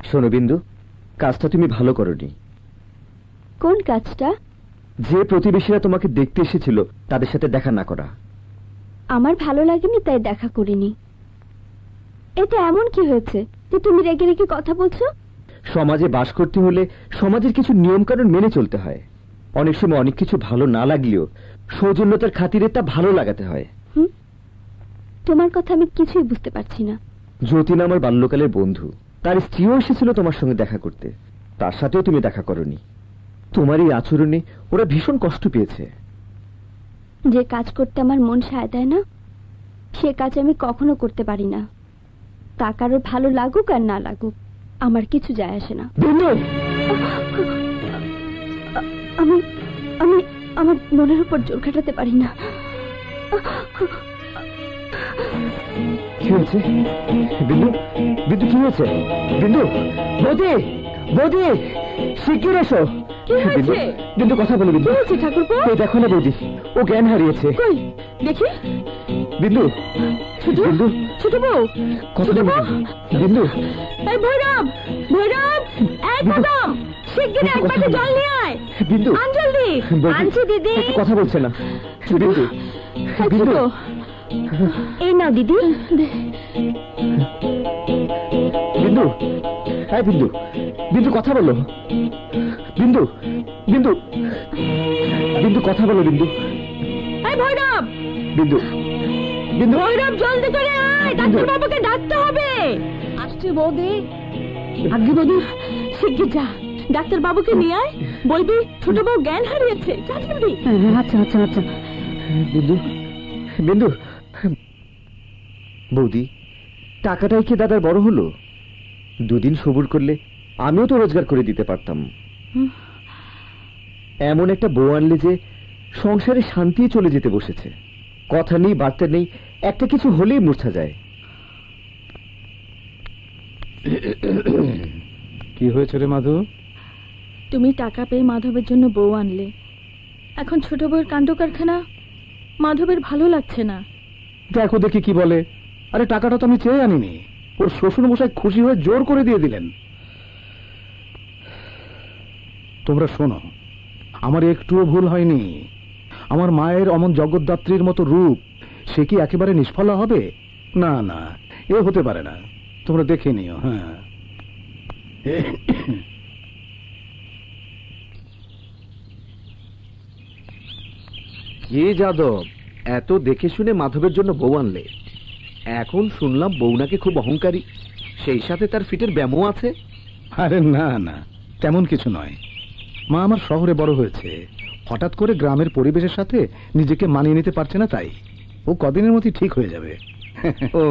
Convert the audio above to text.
শোনো বিন্দু, কাজটা তুমি ভালো করোনি। কোন কাজটা? যে প্রতিবেশীরা তোমাকে দেখতে এসেছিল তাদের সাথে দেখা না করা। আমার ভালো লাগেনি তাই দেখা করিনি। এটা এমন কি হয়েছে যে তুমি রেগে রেগে কথা বলছো? সমাজে বাস করতে হলে সমাজের কিছু নিয়ম কানুন মেনে চলতে হয়। অনেক সময় অনেক কিছু ভালো না লাগলেও সৌজন্যতার খাতিরে তা ভালো লাগাতে হয়। তোমার কথা আমি কিছুই বুঝতে পারছি না। যতীন আমার বাল্যকালের বন্ধু, তার স্ত্রীও এসেছিল তোমার সঙ্গে দেখা করতে, তার সাথেও তুমি দেখা করনি। তোমার এই আচরণে ওরা ভীষণ কষ্ট পেয়েছে। যে কাজ করতে আমার মন সায় দেয় না সে কাজ আমি কখনো করতে পারি না। তা কারোর ভালো লাগুক আর না লাগুক আমার কিছু যায় আসে না। আমি আমি আমার মনের উপর জোর খাটাতে পারি না। কি হয়েছে বিন্দু? বিন্দু কি হয়েছে? বিন্দু, বৌদি, বৌদি, শিগগির এসো। বিন্দু কথা বলো। বিন্দু, দেখো না বৌদি, ও জ্ঞান হারিয়েছে। দেখি বিন্দু, বিন্দু, ছোট বউ, কথা বলো বিন্দু। এই ভৈরব, ভৈরব, এই কদম, শিগগির এক বাটি জল নিয়ে আয়। বিন্দু, আন জলদি। আনছি দিদি। কথা বলছে না। বিন্দু, বিন্দু, এই নাও দিদি। বিন্দু, হ্যাঁ বিন্দু, বিন্দু কথা বলো। বিন্দু, বিন্দু, বিন্দু কথা বলো। বিন্দু, এই ভৈরব, বিন্দু, বিন্দু, ভৈরব জলদি করে আয়, ডাক্তার বাবুকে ডাকতে হবে। আসছে বৌদি। আগে বৌদি, শিগগির যা, ডাক্তার বাবুকে নিয়ে আয়, বলবি ছোট বউ জ্ঞান হারিয়েছে। যা জলদি। আচ্ছা আচ্ছা আচ্ছা। বিন্দু, বিন্দু, বৌদি, টাকাটাই কি দাদার বড় হলো? দুদিন সবুর করলে আমিও তো রোজগার করে দিতে পারতাম। এমন একটা বউ আনলে যে সংসারে শান্তি চলে যেতে বসেছে। কথা নেই, বার্তা নেই, একটা কিছু হলেই মূর্ছা যায়। কি হয়েছে রে মাধু? তুমি টাকা পেয়ে মাধবের জন্য বউ আনলে, এখন ছোট বউয়ের কাণ্ড কারখানা মাধবের ভালো লাগছে না। দেখো দেখি কি বলে। আরে টাকাটা তো আমি চেয়ে আনিনি, ওর শ্বশুর মশাই খুশি হয়ে জোর করে দিয়ে দিলেন। তোমরা শোনো, আমার একটুও ভুল হয়নি। আমার মায়ের অমন জগদ্ধাত্রীর মতো রূপ, সে কি একেবারে নিষ্ফলা হবে? না না, এ হতে পারে না। তোমরা দেখে নিও। হ্যাঁ, কি যাদব, এত দেখে শুনে মাধবের জন্য বউ আনলে, এখন শুনলাম বউ নাকি খুব অহংকারী, সেই সাথে তার ফিটের ব্যামো আছে। আরে না না, তেমন কিছু নয়। মা আমার শহরে বড় হয়েছে, হঠাৎ করে গ্রামের পরিবেশের সাথে নিজেকে মানিয়ে নিতে পারছে না, তাই ও কদিনের মধ্যে ঠিক হয়ে যাবে। ও